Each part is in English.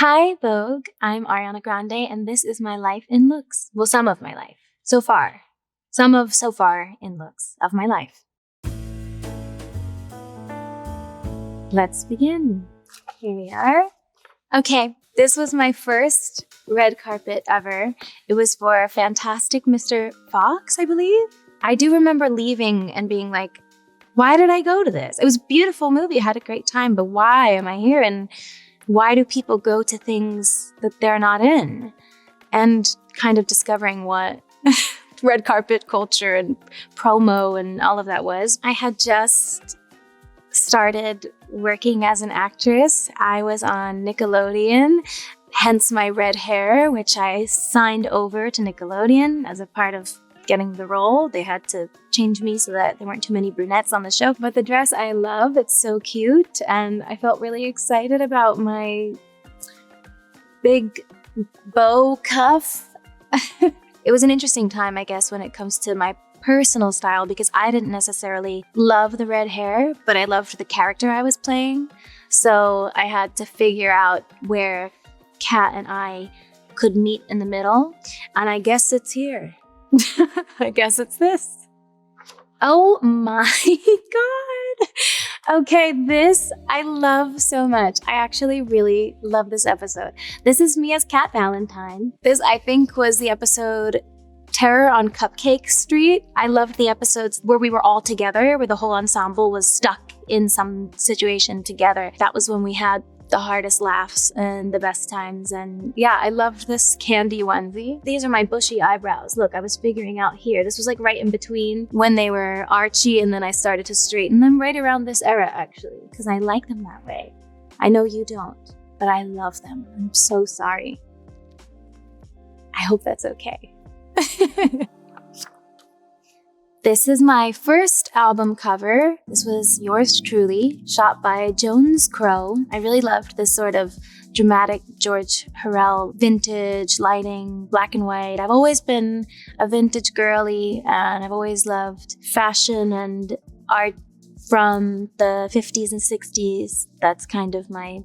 Hi, Vogue. I'm Ariana Grande, and this is my life in looks. Well, some of my life. So far. So far in looks of my life. Let's begin. Here we are. Okay, this was my first red carpet ever. It was for fantastic Mr.FOX, I believe. I do remember leaving and being like, why did I go to this? It was a beautiful movie. I had a great time, but why am I here? And why do people go to things that they're not in? And kind of discovering what red carpet culture and promo and all of that was. I had just started working as an actress. I was on Nickelodeon, hence my red hair, which I signed over to Nickelodeon as a part of getting the role. They had to change me so that there weren't too many brunettes on the show. But the dress I love, it's so cute. And I felt really excited about my big bow cuff. It was an interesting time, I guess, when it comes to my personal style, because I didn't necessarily love the red hair, but I loved the character I was playing. So I had to figure out where Kat and I could meet in the middle. And I guess it's here. I guess it's this. Oh my god. Okay, this I love so much. I actually really love this episode. This is me as Kat Valentine. This, I think, was the episode Terror on Cupcake Street. I loved the episodes where we were all together, where the whole ensemble was stuck in some situation together. That was when we had the hardest laughs and the best times. And yeah, I loved this candy onesie. These are my bushy eyebrows. Look, I was figuring out here. This was like right in between when they were archy and then I started to straighten them right around this era, actually, because I like them that way. I know you don't, but I love them. I'm so sorry. I hope that's okay. This is my first album cover. This was yours truly, shot by Jones Crow. I really loved this sort of dramatic George Harrell vintage lighting, black and white. I've always been a vintage girly, and I've always loved fashion and art from the 50s and 60s. That's kind of my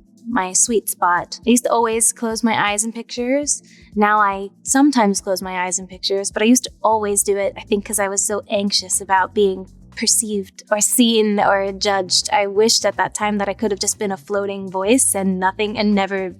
sweet spot. I used to always close my eyes in pictures. Now I sometimes close my eyes in pictures, but I used to always do it, I think, because I was so anxious about being perceived or seen or judged. I wished at that time that I could have just been a floating voice and nothing and never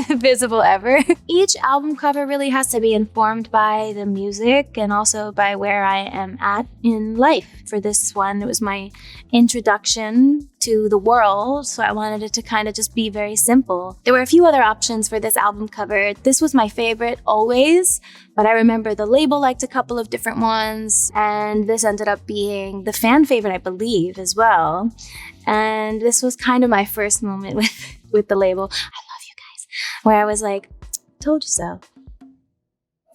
visible ever. Each album cover really has to be informed by the music and also by where I am at in life. For this one, it was my introduction to the world, so I wanted it to kind of just be very simple. There were a few other options for this album cover. This was my favorite always, but I remember the label liked a couple of different ones, and this ended up being the fan favorite, I believe, as well. And this was kind of my first moment with the label. I love you guys. Where I was like, told you so.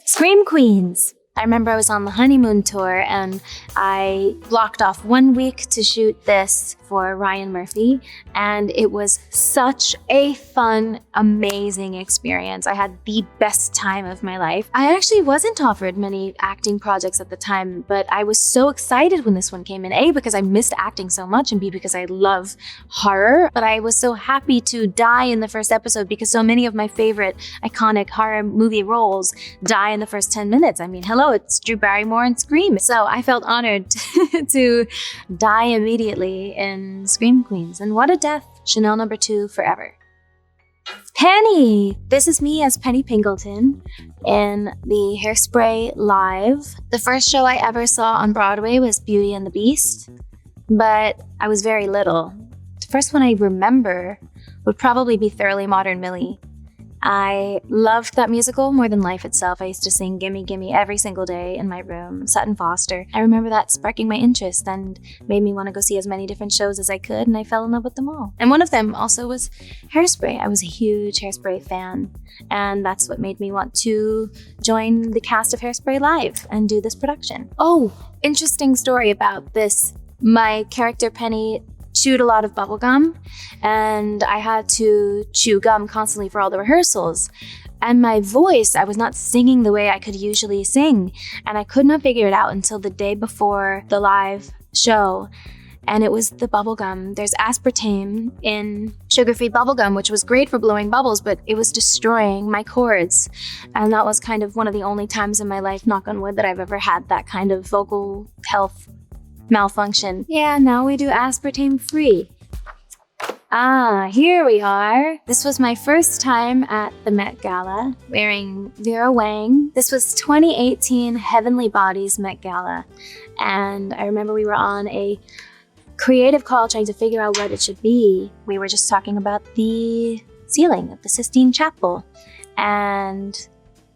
Scream Queens. I remember I was on the honeymoon tour and I blocked off 1 week to shoot this for Ryan Murphy, and it was such a fun, amazing experience. I had the best time of my life. I actually wasn't offered many acting projects at the time, but I was so excited when this one came in, A, because I missed acting so much, and B, because I love horror. But I was so happy to die in the first episode because so many of my favorite iconic horror movie roles die in the first 10 minutes. I mean, hello, it's Drew Barrymore in Scream. So I felt honored to die immediately in Scream Queens. And what a death. Chanel No. 2 forever. Penny! This is me as Penny Pingleton in the Hairspray Live. The first show I ever saw on Broadway was Beauty and the Beast, but I was very little. The first one I remember would probably be Thoroughly Modern Millie. I loved that musical more than life itself. I used to sing Gimme Gimme every single day in my room, Sutton Foster. I remember that sparking my interest and made me want to go see as many different shows as I could, and I fell in love with them all. And one of them also was Hairspray. I was a huge Hairspray fan, and that's what made me want to join the cast of Hairspray Live and do this production. Oh, interesting story about this. My character Penny chewed a lot of bubble gum, and I had to chew gum constantly for all the rehearsals. And my voice, I was not singing the way I could usually sing, and I could not figure it out until the day before the live show. and it was the bubblegum. There's aspartame in sugar-free bubblegum, which was great for blowing bubbles, but it was destroying my cords. And that was kind of one of the only times in my life, knock on wood, that I've ever had that kind of vocal health malfunction. Yeah, now we do aspartame free. Here we are. This was my first time at the Met Gala, wearing Vera Wang. This was 2018 Heavenly Bodies Met Gala. And I remember we were on a creative call trying to figure out what it should be. We were just talking about the ceiling of the Sistine Chapel. And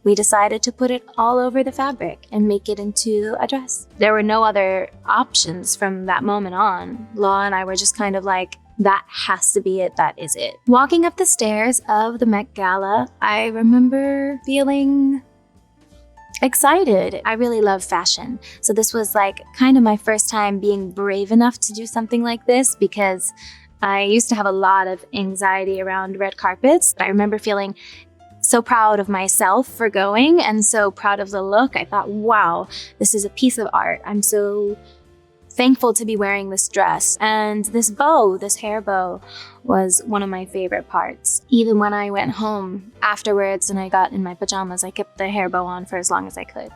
we decided to put it all over the fabric and make it into a dress. There were no other options from that moment on. Law and I were just kind of like, that has to be it, that is it. Walking up the stairs of the Met Gala, I remember feeling excited. I really love fashion. So this was like kind of my first time being brave enough to do something like this, because I used to have a lot of anxiety around red carpets. I remember feeling so proud of myself for going and so proud of the look. I thought, wow, this is a piece of art. I'm so thankful to be wearing this dress. And this bow, this hair bow, was one of my favorite parts. Even when I went home afterwards and I got in my pajamas, I kept the hair bow on for as long as I could.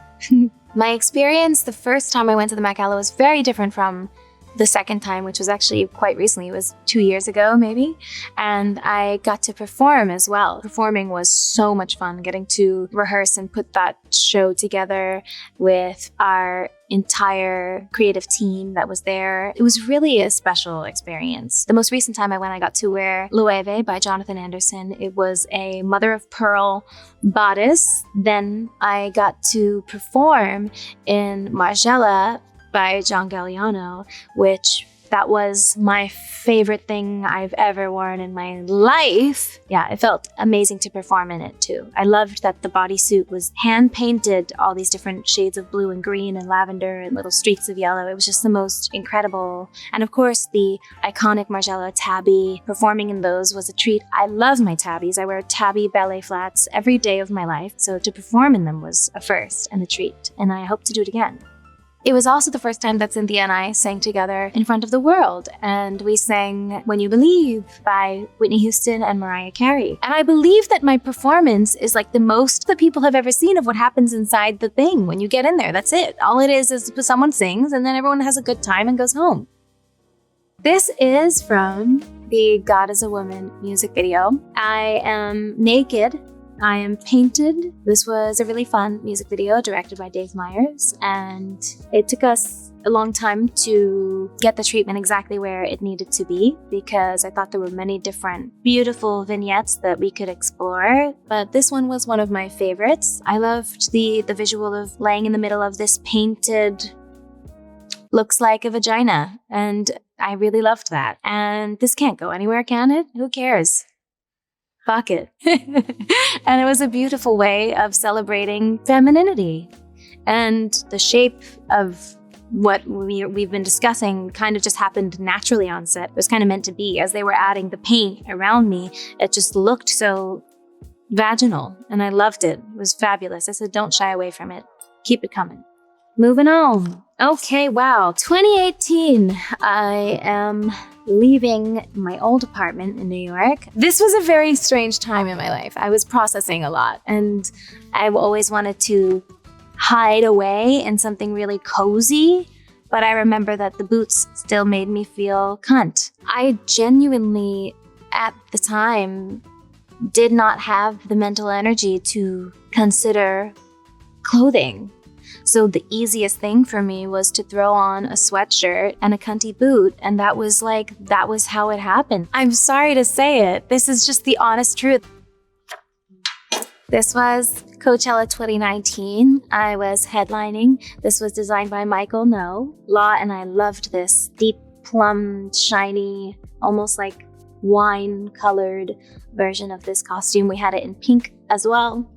My experience the first time I went to the Met Gala was very different from the second time, which was actually quite recently. It was 2 years ago, maybe. And I got to perform as well. Performing was so much fun, getting to rehearse and put that show together with our entire creative team that was there. It was really a special experience. The most recent time I went, I got to wear Loewe by Jonathan Anderson. It was a mother of pearl bodice. Then I got to perform in Margiela by John Galliano, which that was my favorite thing I've ever worn in my life. Yeah, it felt amazing to perform in it too. I loved that the bodysuit was hand-painted, all these different shades of blue and green and lavender and little streaks of yellow. It was just the most incredible. And of course, the iconic Margiela tabby, performing in those was a treat. I love my tabbies. I wear tabby ballet flats every day of my life, so to perform in them was a first and a treat, and I hope to do it again. It was also the first time that Cynthia and I sang together in front of the world, and we sang When You Believe by Whitney Houston and Mariah Carey. And I believe that my performance is like the most that people have ever seen of what happens inside the thing when you get in there. That's it. All it is someone sings and then everyone has a good time and goes home. This is from the God is a Woman music video. I am naked. I am painted. This was a really fun music video directed by Dave Meyers, and it took us a long time to get the treatment exactly where it needed to be, because I thought there were many different beautiful vignettes that we could explore, but this one was one of my favorites. I loved the visual of laying in the middle of this painted, looks like a vagina, and I really loved that. And this can't go anywhere, can it? Who cares? Fuck it. And it was a beautiful way of celebrating femininity. And the shape of what we've been discussing kind of just happened naturally on set. It was kind of meant to be. As they were adding the paint around me, it just looked so vaginal, and I loved it. It was fabulous. I said, don't shy away from it. Keep it coming. Moving on. Okay, wow. 2018, I am leaving my old apartment in New York. This was a very strange time in my life. I was processing a lot, and I've always wanted to hide away in something really cozy, but I remember that the boots still made me feel cunt. I genuinely, at the time, did not have the mental energy to consider clothing. So the easiest thing for me was to throw on a sweatshirt and a cunty boot, and that was how it happened. I'm sorry to say it. This is just the honest truth. This was Coachella 2019. I was headlining. This was designed by Michael No. Law and I loved this deep plum, shiny, almost like wine-colored version of this costume. We had it in pink as well,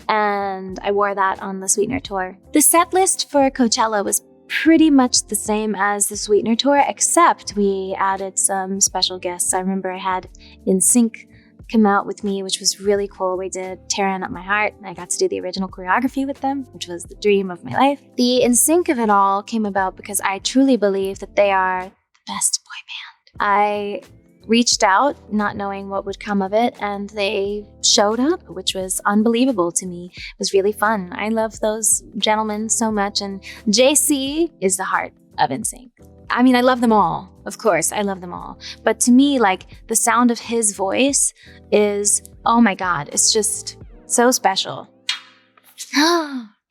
and I wore that on the Sweetener tour. The set list for Coachella was pretty much the same as the Sweetener tour, except we added some special guests. I remember I had NSYNC come out with me, which was really cool. We did Tearing Up My Heart, and I got to do the original choreography with them, which was the dream of my life. The NSYNC of it all came about because I truly believe that they are the best boy band. I reached out not knowing what would come of it, and they showed up, which was unbelievable to me. It was really fun. I love those gentlemen so much, and JC is the heart of NSYNC. I mean, I love them all. Of course, I love them all. But to me, like, the sound of his voice is, oh my God, it's just so special.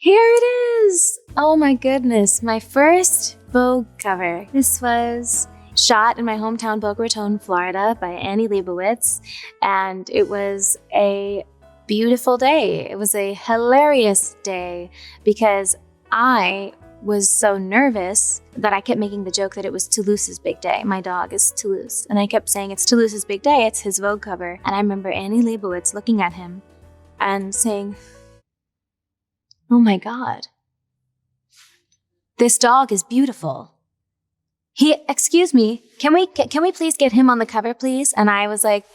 Here it is! Oh my goodness, my first Vogue cover. This was shot in my hometown, Boca Raton, Florida by Annie Leibovitz, and it was a beautiful day. It was a hilarious day because I was so nervous that I kept making the joke that it was Toulouse's big day. My dog is Toulouse. And I kept saying, it's Toulouse's big day. It's his Vogue cover. And I remember Annie Leibovitz looking at him and saying, oh my God, this dog is beautiful. Excuse me, can we please get him on the cover, please? And I was like,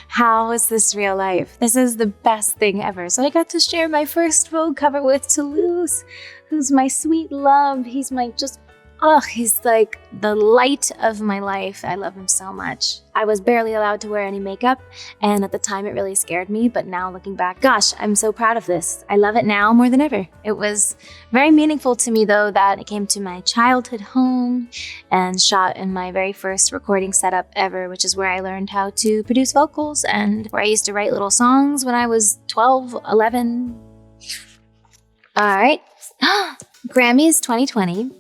how is this real life? This is the best thing ever. So I got to share my first Vogue cover with Toulouse, who's my sweet love. He's my he's like the light of my life. I love him so much. I was barely allowed to wear any makeup, and at the time it really scared me, but now looking back, gosh, I'm so proud of this. I love it now more than ever. It was very meaningful to me, though, that it came to my childhood home and shot in my very first recording setup ever, which is where I learned how to produce vocals and where I used to write little songs when I was 12, 11. All right. Grammys 2020.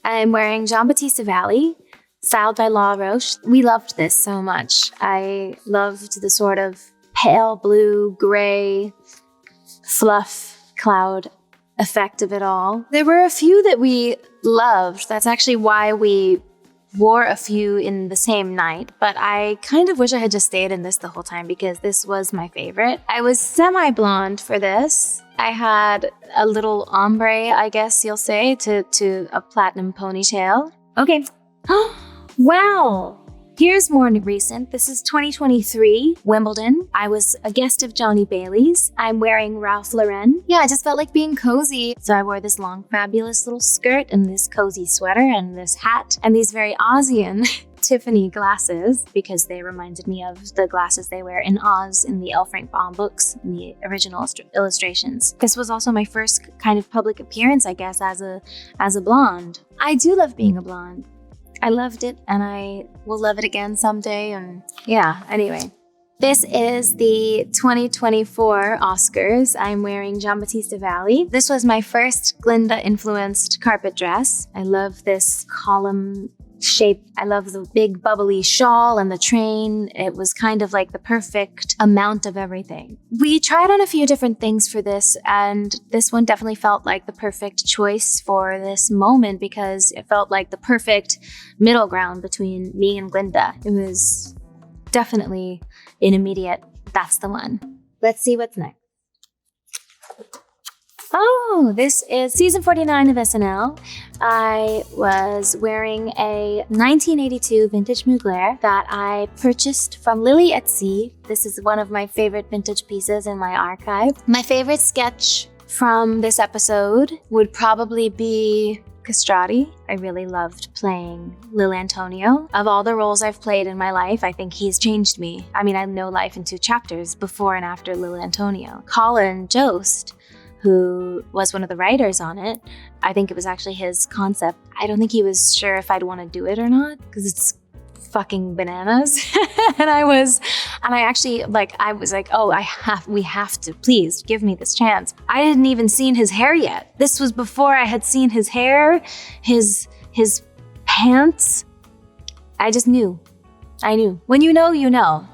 I'm wearing Jean-Baptiste Valli, styled by La Roche. We loved this so much. I loved the sort of pale blue, gray, fluff cloud effect of it all. There were a few that we loved. That's actually why we wore a few in the same night, but I kind of wish I had just stayed in this the whole time because this was my favorite. I was semi-blonde for this. I had a little ombre, I guess you'll say, to a platinum ponytail. Okay. Wow! Here's more recent. This is 2023, Wimbledon. I was a guest of Johnny Bailey's. I'm wearing Ralph Lauren. Yeah, I just felt like being cozy. So I wore this long, fabulous little skirt and this cozy sweater and this hat and these very Ozian Tiffany glasses because they reminded me of the glasses they wear in Oz in the L. Frank Baum books, in the original illustrations. This was also my first kind of public appearance, I guess, as a blonde. I do love being a blonde. I loved it, and I will love it again someday, and yeah, anyway. This is the 2024 Oscars. I'm wearing Jean-Baptiste Valli. This was my first Glinda-influenced carpet dress. I love this column shape. I love the big bubbly shawl and the train. It was kind of like the perfect amount of everything. We tried on a few different things for this, and this one definitely felt like the perfect choice for this moment because it felt like the perfect middle ground between me and Glinda. It was definitely an immediate, that's the one. Let's see what's next. Oh, this is season 49 of SNL. I was wearing a 1982 vintage Mugler that I purchased from Lily at Sea. This is one of my favorite vintage pieces in my archive. My favorite sketch from this episode would probably be Castrati. I really loved playing Lil Antonio. Of all the roles I've played in my life, I think he's changed me. I mean, I know life in 2 chapters, before and after Lil Antonio. Colin Jost, who was one of the writers on it, I think it was actually his concept. I don't think he was sure if I'd want to do it or not, because it's fucking bananas. and I was like, oh, we have to, please give me this chance. I hadn't even seen his hair yet. This was before I had seen his hair, his pants. I just knew. I knew. When you know, you know.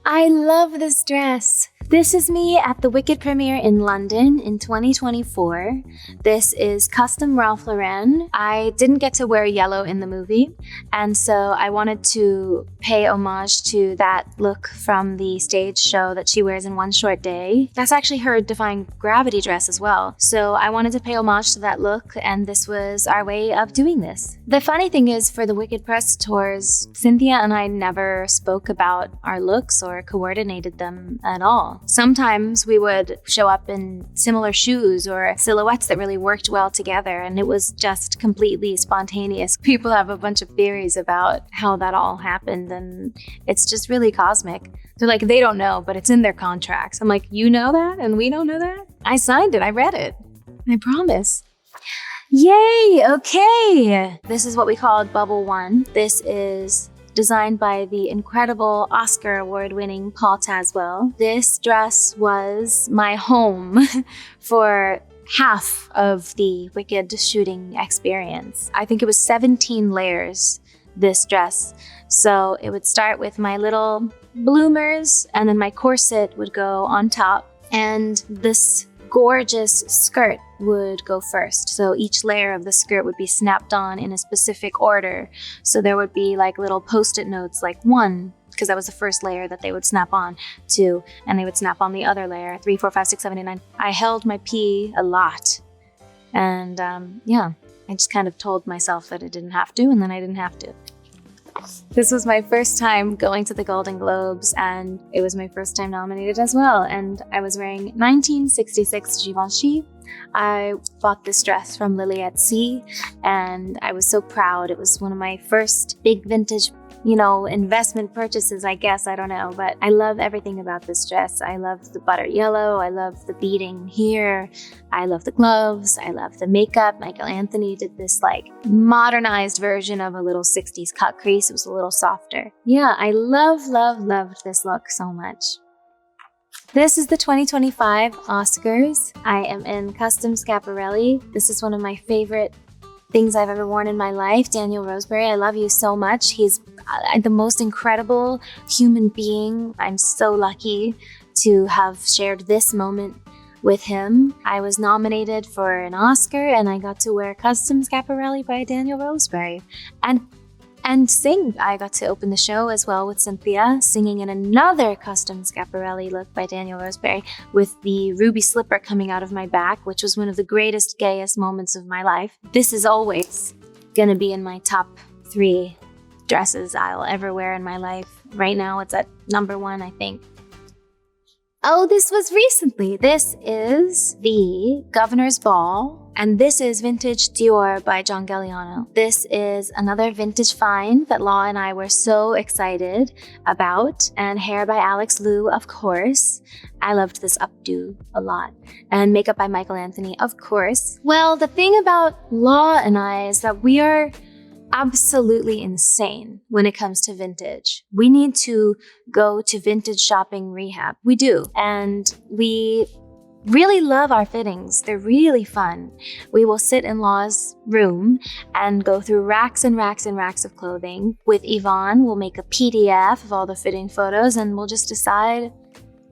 I love this dress. This is me at the Wicked premiere in London in 2024. This is custom Ralph Lauren. I didn't get to wear yellow in the movie, and so I wanted to pay homage to that look from the stage show that she wears in One Short Day. That's actually her Defying Gravity dress as well. So I wanted to pay homage to that look, and this was our way of doing this. The funny thing is, for the Wicked press tours, Cynthia and I never spoke about our looks or coordinated them at all. well. Sometimes we would show up in similar shoes or silhouettes that really worked well together, and it was just completely spontaneous. People have a bunch of theories about how that all happened, and it's just really cosmic. They're like, they don't know, but it's in their contracts. I'm like, you know that and we don't know that? I signed it, I read it. I promise. Yay, okay. This is what we called Bubble One. This is designed by the incredible Oscar award-winning Paul Tazwell. This dress was my home for half of the Wicked shooting experience. I think it was 17 layers, this dress. So it would start with my little bloomers, and then my corset would go on top, and this gorgeous skirt would go first. So each layer of the skirt would be snapped on in a specific order. So there would be like little post-it notes, like 1, because that was the first layer that they would snap on, 2, and they would snap on the other layer, 3, 4, 5, 6, 7, 8, 9. I held my pee a lot. And yeah, I just kind of told myself that I didn't have to, and then I didn't have to. This was my first time going to the Golden Globes, and it was my first time nominated as well. And I was wearing 1966 Givenchy. I bought this dress from Lily at Sea, and I was so proud. It was one of my first big vintage, investment purchases, I guess. I don't know, but I love everything about this dress. I love the butter yellow. I love the beading here. I love the gloves. I love the makeup. Michael Anthony did this like modernized version of a little 60s cut crease. It was a little softer. Yeah, I loved this look so much. This is the 2025 Oscars. I am in custom Schiaparelli. This is one of my favorite things I've ever worn in my life. Daniel Roseberry, I love you so much. He's the most incredible human being. I'm so lucky to have shared this moment with him. I was nominated for an Oscar, and I got to wear custom Schiaparelli by Daniel Roseberry. And sing. I got to open the show as well with Cynthia, singing in another custom Schiaparelli look by Daniel Roseberry with the ruby slipper coming out of my back, which was one of the greatest, gayest moments of my life. This is always gonna be in my top 3 dresses I'll ever wear in my life. Right now, it's at number 1, I think. Oh, this was recently. This is the Governor's Ball, and this is Vintage Dior by John Galliano. This is another vintage find that Law and I were so excited about, and hair by Alex Liu, of course. I loved this updo a lot. And makeup by Michael Anthony, of course. Well, the thing about Law and I is that we are absolutely insane when it comes to vintage. We need to go to vintage shopping rehab. We do. And we really love our fittings. They're really fun. We will sit in Law's room and go through racks and racks and racks of clothing. With Yvonne, we'll make a PDF of all the fitting photos, and we'll just decide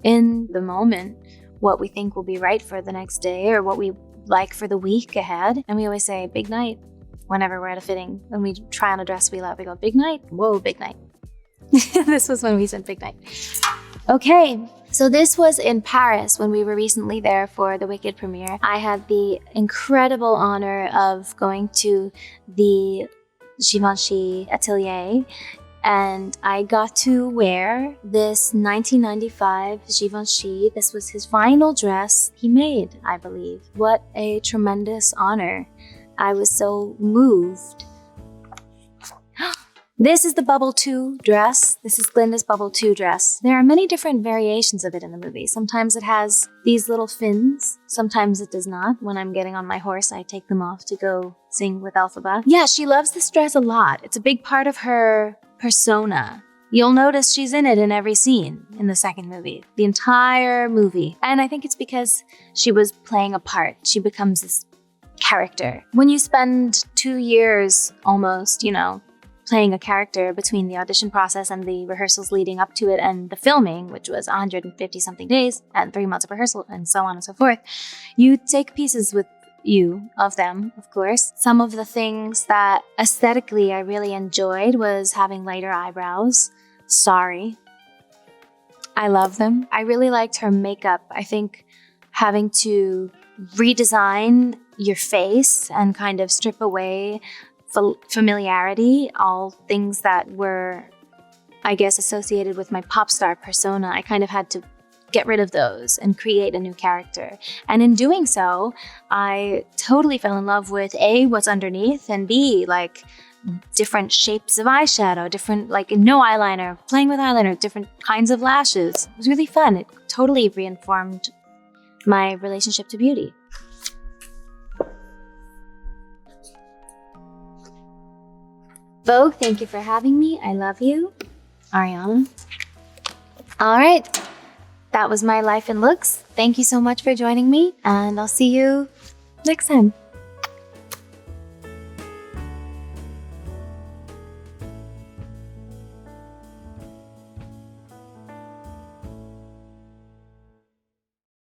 in the moment what we think will be right for the next day or what we like for the week ahead. And we always say, big night. Whenever we're at a fitting, when we try on a dress we love, we go, big night? Whoa, big night. This was when we said big night. Okay, so this was in Paris when we were recently there for the Wicked premiere. I had the incredible honor of going to the Givenchy atelier, and I got to wear this 1995 Givenchy. This was his final dress he made, I believe. What a tremendous honor. I was so moved. This is the Bubble 2 dress. This is Glinda's Bubble 2 dress. There are many different variations of it in the movie. Sometimes it has these little fins. Sometimes it does not. When I'm getting on my horse, I take them off to go sing with Elphaba. Yeah, she loves this dress a lot. It's a big part of her persona. You'll notice she's in it in every scene in the second movie, the entire movie. And I think it's because she was playing a part. She becomes this character. When you spend 2 years almost, playing a character between the audition process and the rehearsals leading up to it and the filming, which was 150 something days and 3 months of rehearsal and so on and so forth, you take pieces with you of them, of course. Some of the things that aesthetically I really enjoyed was having lighter eyebrows. Sorry. I love them. I really liked her makeup. I think having to redesign your face and kind of strip away familiarity, all things that were, I guess, associated with my pop star persona. I kind of had to get rid of those and create a new character. And in doing so, I totally fell in love with A, what's underneath, and B, like different shapes of eyeshadow, different, like no eyeliner, playing with eyeliner, different kinds of lashes. It was really fun. It totally reinformed my relationship to beauty. Vogue, thank you for having me. I love you. Ariana. All right. That was my life and looks. Thank you so much for joining me, and I'll see you next time.